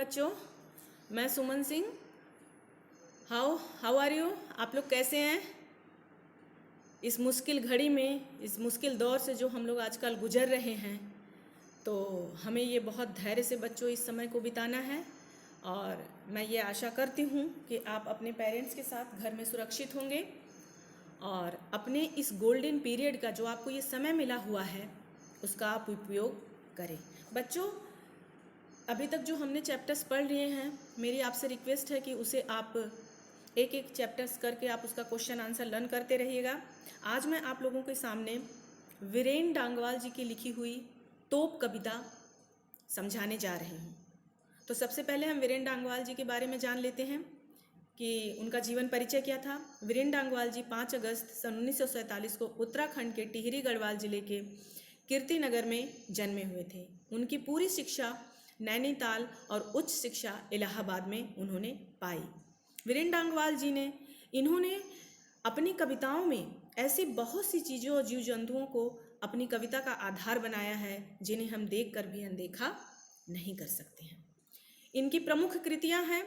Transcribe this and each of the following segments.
बच्चों, मैं Suman Singh. How are you? आप लोग कैसे हैं? इस मुश्किल घड़ी में, इस मुश्किल दौर से जो हम लोग आजकल गुजर रहे हैं, तो हमें ये बहुत धैर्य से बच्चों इस समय को बिताना है। और मैं ये आशा करती हूँ कि आप अपने पेरेंट्स के साथ घर में सुरक्षित होंगे और अपने इस गोल्डन पीरियड का जो आपको ये समय मिला हुआ है उसका आप उपयोग करें। बच्चों, अभी तक जो हमने चैप्टर्स पढ़ लिए हैं, मेरी आपसे रिक्वेस्ट है कि उसे आप एक एक चैप्टर्स करके आप उसका क्वेश्चन आंसर लर्न करते रहिएगा। आज मैं आप लोगों के सामने वीरेन डांगवाल जी की लिखी हुई तोप कविता समझाने जा रही हूँ। तो सबसे पहले हम वीरेन डांगवाल जी के बारे में जान लेते हैं कि उनका जीवन परिचय क्या था। वीरेन डांगवाल जी 5 अगस्त सन 1947 को उत्तराखंड के टिहरी गढ़वाल जिले के कीर्तिनगर में जन्मे हुए थे। उनकी पूरी शिक्षा नैनीताल और उच्च शिक्षा इलाहाबाद में उन्होंने पाई। वीरेन डांगवाल जी ने इन्होंने अपनी कविताओं में ऐसी बहुत सी चीज़ों और जीव जंतुओं को अपनी कविता का आधार बनाया है जिन्हें हम देख कर भी अनदेखा नहीं कर सकते हैं। इनकी प्रमुख कृतियां हैं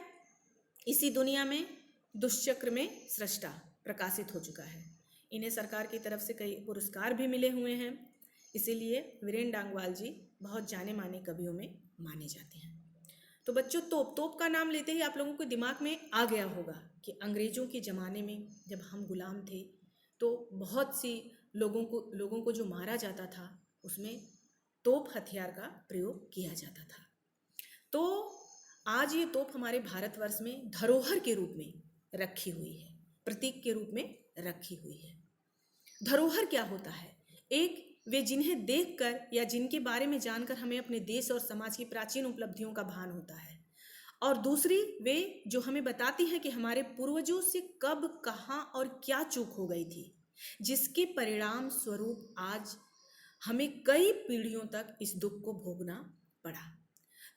इसी दुनिया में, दुष्चक्र में सृष्टा प्रकाशित हो चुका है। इन्हें सरकार की तरफ से कई पुरस्कार भी मिले हुए हैं, इसीलिए वीरेन डांगवाल जी बहुत जाने माने कवियों में माने जाते हैं। तो बच्चों, तोप का नाम लेते ही आप लोगों के दिमाग में आ गया होगा कि अंग्रेज़ों के ज़माने में जब हम गुलाम थे तो बहुत सी लोगों को जो मारा जाता था उसमें तोप हथियार का प्रयोग किया जाता था। तो आज ये तोप हमारे भारतवर्ष में धरोहर के रूप में रखी हुई है, प्रतीक के रूप में रखी हुई है। धरोहर क्या होता है? एक, वे जिन्हें देखकर या जिनके बारे में जानकर हमें अपने देश और समाज की प्राचीन उपलब्धियों का भान होता है। और दूसरी, वे जो हमें बताती हैं कि हमारे पूर्वजों से कब, कहाँ और क्या चूक हो गई थी, जिसके परिणाम स्वरूप आज हमें कई पीढ़ियों तक इस दुख को भोगना पड़ा।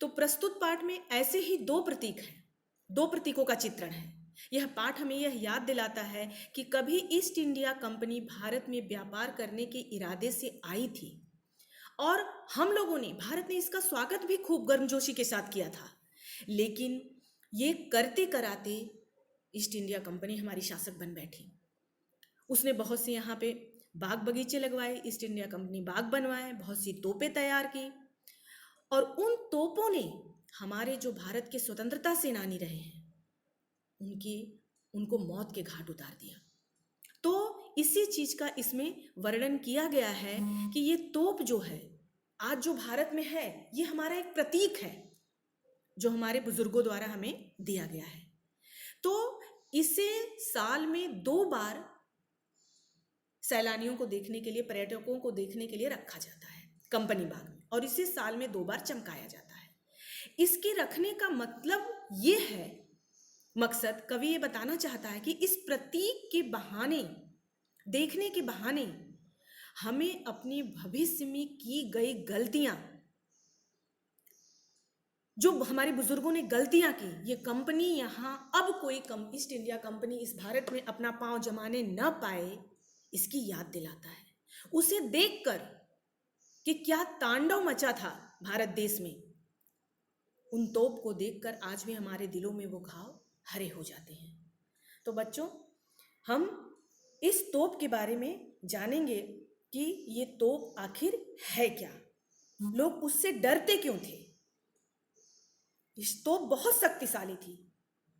तो प्रस्तुत पाठ में ऐसे ही दो प्रतीक हैं, दो प्रतीकों का चित्रण है। यह पाठ हमें यह याद दिलाता है कि कभी ईस्ट इंडिया कंपनी भारत में व्यापार करने के इरादे से आई थी और हम लोगों ने, भारत ने इसका स्वागत भी खूब गर्मजोशी के साथ किया था। लेकिन ये करते कराते ईस्ट इंडिया कंपनी हमारी शासक बन बैठी। उसने बहुत से यहाँ पे बाग बगीचे लगवाए, ईस्ट इंडिया कंपनी बाग बनवाए, बहुत सी तोपें तैयार की और उन तोपों ने हमारे जो भारत के स्वतंत्रता सेनानी रहे हैं उनको मौत के घाट उतार दिया। तो इसी चीज का इसमें वर्णन किया गया है कि ये तोप जो है आज जो भारत में है, ये हमारा एक प्रतीक है जो हमारे बुजुर्गों द्वारा हमें दिया गया है। तो इसे साल में 2 बार सैलानियों को देखने के लिए, पर्यटकों को देखने के लिए रखा जाता है कंपनी बाग में, और इसे साल में 2 बार चमकाया जाता है। इसके रखने का मतलब ये है, मकसद कवि ये बताना चाहता है कि इस प्रतीक के बहाने, देखने के बहाने हमें अपने भविष्य में की गई गलतियां, जो हमारे बुजुर्गों ने गलतियां की, ये कंपनी यहाँ अब कोई ईस्ट इंडिया कंपनी इस भारत में अपना पांव जमाने न पाए, इसकी याद दिलाता है। उसे देखकर कि क्या तांडव मचा था भारत देश में, उन तोप को देखकर आज भी हमारे दिलों में वो घाव हरे हो जाते हैं। तो बच्चों, हम इस तोप के बारे में जानेंगे कि ये तोप आखिर है क्या, लोग उससे डरते क्यों थे। इस तोप बहुत शक्तिशाली थी,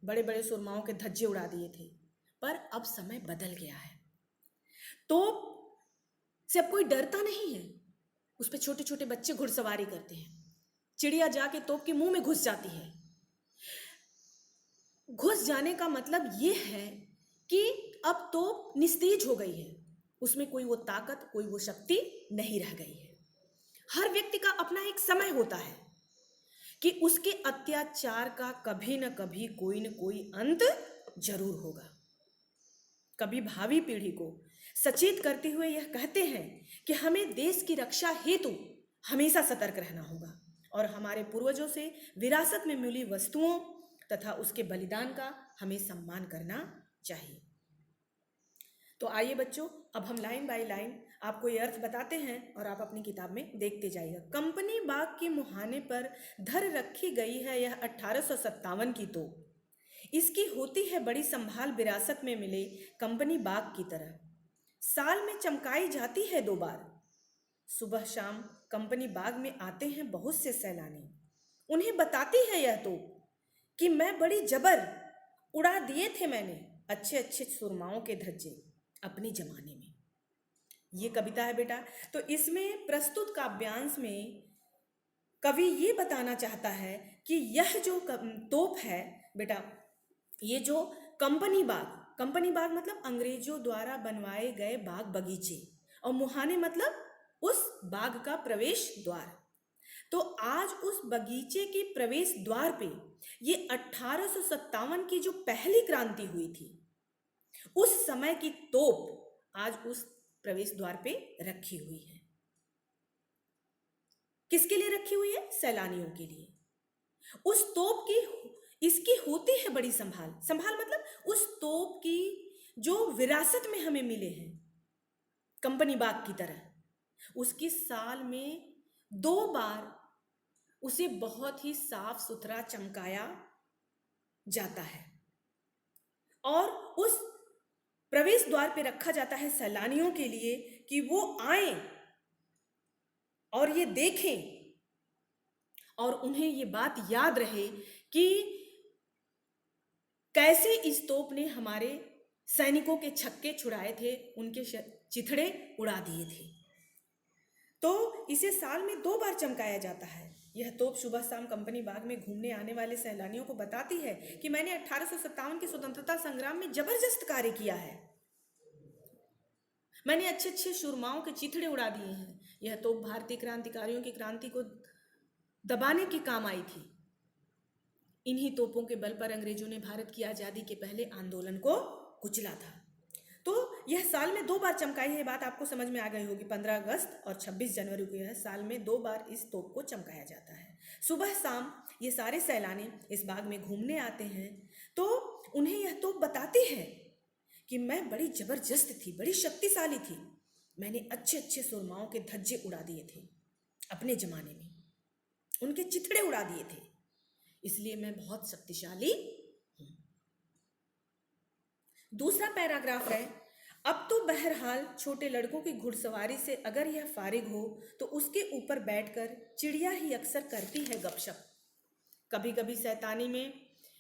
बड़े बड़े सुरमाओं के धज्जे उड़ा दिए थे, पर अब समय बदल गया है। तोप से अब कोई डरता नहीं है, उस पर छोटे छोटे बच्चे घुड़सवारी करते हैं, चिड़िया जाके तोप के मुंह में घुस जाती है। घुस जाने का मतलब ये है कि अब तोप निस्तेज हो गई है, उसमें कोई वो ताकत, कोई वो शक्ति नहीं रह गई है। हर व्यक्ति का अपना एक समय होता है कि उसके अत्याचार का कभी न कभी कोई न कोई अंत जरूर होगा। कभी भावी पीढ़ी को सचेत करते हुए यह कहते हैं कि हमें देश की रक्षा हेतु हमेशा सतर्क रहना होगा और हमारे पूर्वजों से विरासत में मिली वस्तुओं तथा उसके बलिदान का हमें सम्मान करना चाहिए। तो आइए बच्चों, अब हम लाइन बाय लाइन आपको ये अर्थ बताते हैं और आप अपनी किताब में देखते जाइएगा। कंपनी बाग के मुहाने पर धर रखी गई है यह 1857 की तोप। इसकी होती है बड़ी संभाल विरासत में मिले कंपनी बाग की तरह। साल में चमकाई जाती है 2 बार। सुबह शाम कंपनी बाग में आते हैं बहुत से सैलानी। उन्हें बताती है यह तोप कि मैं बड़ी जबर उड़ा दिए थे मैंने अच्छे अच्छे सुरमाओं के धज्जे अपने जमाने में। ये कविता है बेटा। तो इसमें प्रस्तुत काव्यांश में कवि ये बताना चाहता है कि यह जो तोप है बेटा, ये जो कंपनी बाग मतलब अंग्रेजों द्वारा बनवाए गए बाग बगीचे, और मुहाने मतलब उस बाग का प्रवेश द्वार। तो आज उस बगीचे के प्रवेश द्वार पे ये 1857 की जो पहली क्रांति हुई थी, उस समय की तोप आज उस प्रवेश द्वार पे रखी हुई है। किसके लिए रखी हुई है? सैलानियों के लिए। उस तोप की इसकी होती है बड़ी संभाल मतलब उस तोप की जो विरासत में हमें मिले हैं कंपनी बाग की तरह, उसकी साल में 2 बार उसे बहुत ही साफ सुथरा चमकाया जाता है और उस प्रवेश द्वार पे रखा जाता है सैलानियों के लिए कि वो आए और ये देखें और उन्हें ये बात याद रहे कि कैसे इस तोप ने हमारे सैनिकों के छक्के छुड़ाए थे, उनके चिथड़े उड़ा दिए थे। तो इसे साल में 2 बार चमकाया जाता है। यह तोप सुबह शाम कंपनी बाग में घूमने आने वाले सैलानियों को बताती है कि मैंने 1857 के स्वतंत्रता संग्राम में जबरदस्त कार्य किया है, मैंने अच्छे अच्छे सुरमाओं के चिथड़े उड़ा दिए हैं। यह तोप भारतीय क्रांतिकारियों की क्रांति को दबाने के काम आई थी। इन्हीं तोपों के बल पर अंग्रेजों ने भारत की आज़ादी के पहले आंदोलन को कुचला था। तो यह साल में 2 बार चमकाई है, बात आपको समझ में आ गई होगी। 15 अगस्त और 26 जनवरी को यह साल में 2 बार इस तोप को चमकाया जाता है। सुबह शाम ये सारे सैलानी इस बाग में घूमने आते हैं तो उन्हें यह तोप बताती है कि मैं बड़ी जबरदस्त थी, बड़ी शक्तिशाली थी, मैंने अच्छे अच्छे सुरमाओं के धज्जे उड़ा दिए थे अपने ज़माने में, उनके चिथड़े उड़ा दिए थे, इसलिए मैं बहुत शक्तिशाली हूँ। दूसरा पैराग्राफ है, अब तो बहरहाल छोटे लड़कों की घुड़सवारी से अगर यह फारिग हो तो उसके ऊपर बैठकर चिड़िया ही अक्सर करती है गपशप। कभी कभी शैतानी में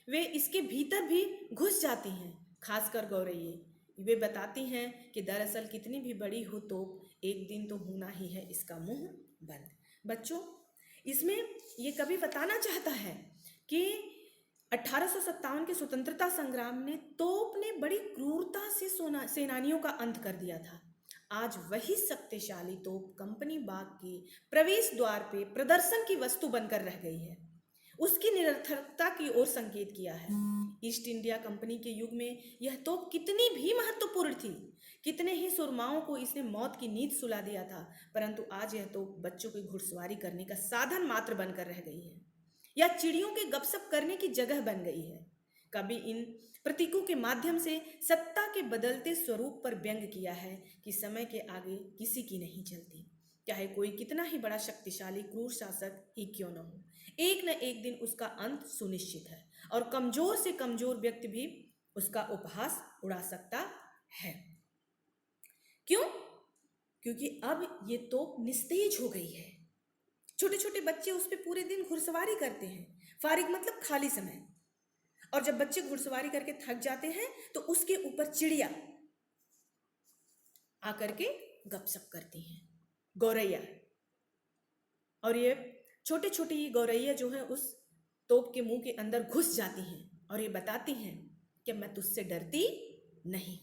वे इसके भीतर भी घुस जाती हैं, खासकर गौरैये। वे बताती हैं कि दरअसल कितनी भी बड़ी हो तो एक दिन तो होना ही है इसका मुंह बंद। बच्चों, इसमें ये कवि बताना चाहता है कि 1857 के स्वतंत्रता संग्राम ने तोप ने बड़ी क्रूरता से सेनानियों का अंत कर दिया था। आज वही शक्तिशाली तोप कंपनी बाग के प्रवेश द्वार पे प्रदर्शन की वस्तु बनकर रह गई है, उसकी निरर्थकता की ओर संकेत किया है। ईस्ट इंडिया कंपनी के युग में यह तोप कितनी भी महत्वपूर्ण थी, कितने ही सुरमाओं को इसने मौत की नींद सुला दिया था, परंतु आज यह तोप बच्चों की घुड़सवारी करने का साधन मात्र बनकर रह गई है या चिड़ियों के गपशप करने की जगह बन गई है। कभी इन प्रतीकों के माध्यम से सत्ता के बदलते स्वरूप पर व्यंग किया है कि समय के आगे किसी की नहीं चलती, चाहे कोई कितना ही बड़ा शक्तिशाली क्रूर शासक ही क्यों न हो, एक न एक दिन उसका अंत सुनिश्चित है और कमजोर से कमजोर व्यक्ति भी उसका उपहास उड़ा सकता है। क्यों? क्योंकि अब ये तोप निस्तेज हो गई है। छोटे छोटे बच्चे उस पर पूरे दिन घुड़सवारी करते हैं, फारिग मतलब खाली समय, और जब बच्चे घुड़सवारी करके थक जाते हैं तो उसके ऊपर चिड़िया आकर के गपशप करती हैं, गौरैया। और ये छोटे छोटी गौरैया जो है उस तोप के मुंह के अंदर घुस जाती हैं और ये बताती हैं कि मैं तुझसे डरती नहीं,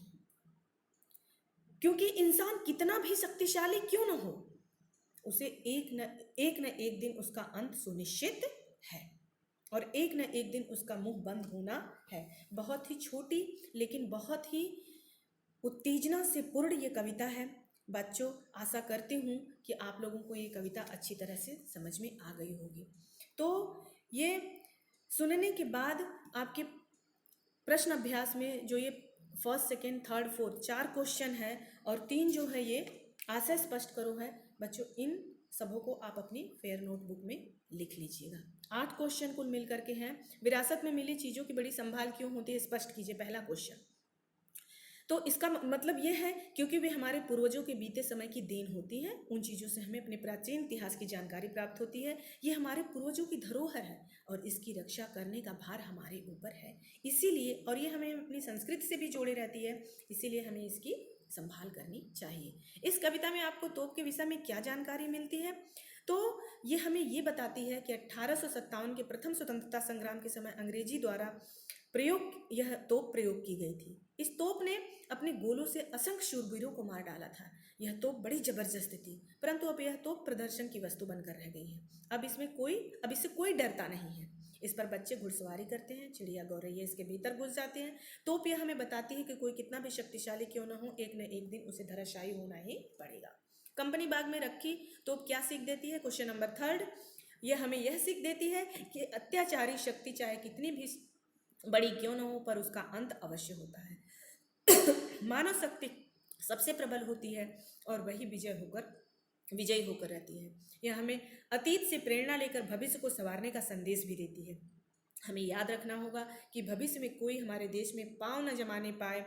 क्योंकि इंसान कितना भी शक्तिशाली क्यों न हो, उसे एक न एक दिन उसका अंत सुनिश्चित है और एक न एक दिन उसका मुंह बंद होना है। बहुत ही छोटी लेकिन बहुत ही उत्तेजना से पूर्ण ये कविता है। बच्चों, आशा करती हूँ कि आप लोगों को ये कविता अच्छी तरह से समझ में आ गई होगी। तो ये सुनने के बाद आपके प्रश्न अभ्यास में जो ये first, second, third, fourth 4 question है और 3 जो है ये आशय स्पष्ट करो है। बच्चों इन सबों को आप अपनी फेयर नोटबुक में लिख लीजिएगा। 8 क्वेश्चन कुल मिलकर के हैं। विरासत में मिली चीज़ों की बड़ी संभाल क्यों होती है, स्पष्ट कीजिए, पहला क्वेश्चन। तो इसका मतलब ये है क्योंकि वे हमारे पूर्वजों के बीते समय की देन होती हैं। उन चीज़ों से हमें अपने प्राचीन इतिहास की जानकारी प्राप्त होती है। ये हमारे पूर्वजों की धरोहर है और इसकी रक्षा करने का भार हमारे ऊपर है। इसीलिए, और ये हमें अपनी संस्कृति से भी जोड़े रहती है, इसीलिए हमें इसकी संभाल करनी चाहिए। इस कविता में आपको तोप के विषय में क्या जानकारी मिलती है, तो ये हमें ये बताती है कि 1857 के प्रथम स्वतंत्रता संग्राम के समय अंग्रेजी द्वारा यह तोप प्रयोग की गई थी। इस तोप ने अपने गोलों से असंख्य शूरवीरों को मार डाला था। यह तोप बड़ी जबरदस्त थी, परंतु अब यह तोप प्रदर्शन की वस्तु बनकर रह गई है। अब इससे कोई डरता नहीं है। इस पर बच्चे घुड़सवारी करते हैं, चिड़िया गौरैया इसके भीतर घुस जाते हैं। तोप यह हमें बताती है कि कोई कितना भी शक्तिशाली क्यों न हो, एक न एक दिन उसे धराशायी होना ही पड़ेगा। कंपनी बाग में रखी तोप क्या सीख देती है, क्वेश्चन नंबर 3, यह हमें यह सीख देती है कि अत्याचारी शक्ति चाहे कितनी भी बड़ी क्यों न हो, पर उसका अंत अवश्य होता है। मानव शक्ति सबसे प्रबल होती है और वही विजयी होकर रहती है। यह हमें अतीत से प्रेरणा लेकर भविष्य को संवारने का संदेश भी देती है। हमें याद रखना होगा कि भविष्य में कोई हमारे देश में पांव न जमाने पाए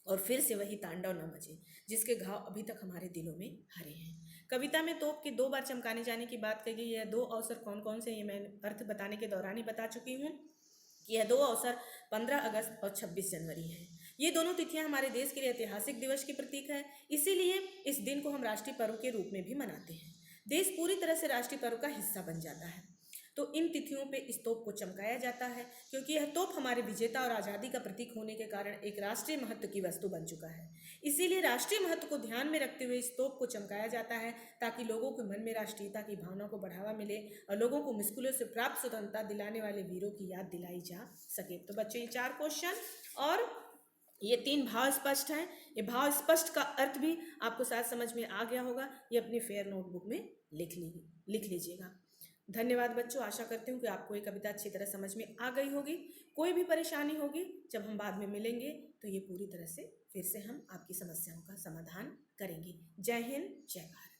और फिर से वही तांडव न मचे जिसके घाव अभी तक हमारे दिलों में हरे हैं। कविता में तोप के 2 बार चमकाने जाने की बात कही गई। यह 2 अवसर कौन कौन से, ये मैं अर्थ बताने के दौरान ही बता चुकी हूँ कि यह 2 अवसर 15 अगस्त और 26 जनवरी है। ये दोनों तिथियां हमारे देश के लिए ऐतिहासिक दिवस की प्रतीक है। इसीलिए इस दिन को हम राष्ट्रीय पर्व के रूप में भी मनाते हैं। देश पूरी तरह से राष्ट्रीय पर्व का हिस्सा बन जाता है। तो इन तिथियों पे इस तोप को चमकाया जाता है क्योंकि यह तोप हमारे विजेता और आज़ादी का प्रतीक होने के कारण एक राष्ट्रीय महत्व की वस्तु बन चुका है। इसीलिए राष्ट्रीय महत्व को ध्यान में रखते हुए इस तोप को चमकाया जाता है ताकि लोगों के मन में राष्ट्रीयता की भावना को बढ़ावा मिले और लोगों को मुश्किलों से प्राप्त स्वतंत्रता दिलाने वाले वीरों की याद दिलाई जा सके। तो बच्चों ये 4 क्वेश्चन और ये 3 भाव स्पष्ट हैं। ये भाव स्पष्ट का अर्थ भी आपको शायद समझ में आ गया होगा। ये अपनी फेयर नोटबुक में लिख लीजिएगा। धन्यवाद बच्चों, आशा करती हूँ कि आपको ये कविता अच्छी तरह समझ में आ गई होगी। कोई भी परेशानी होगी जब हम बाद में मिलेंगे तो ये पूरी तरह से फिर से हम आपकी समस्याओं का समाधान करेंगे। जय हिंद, जय भारत।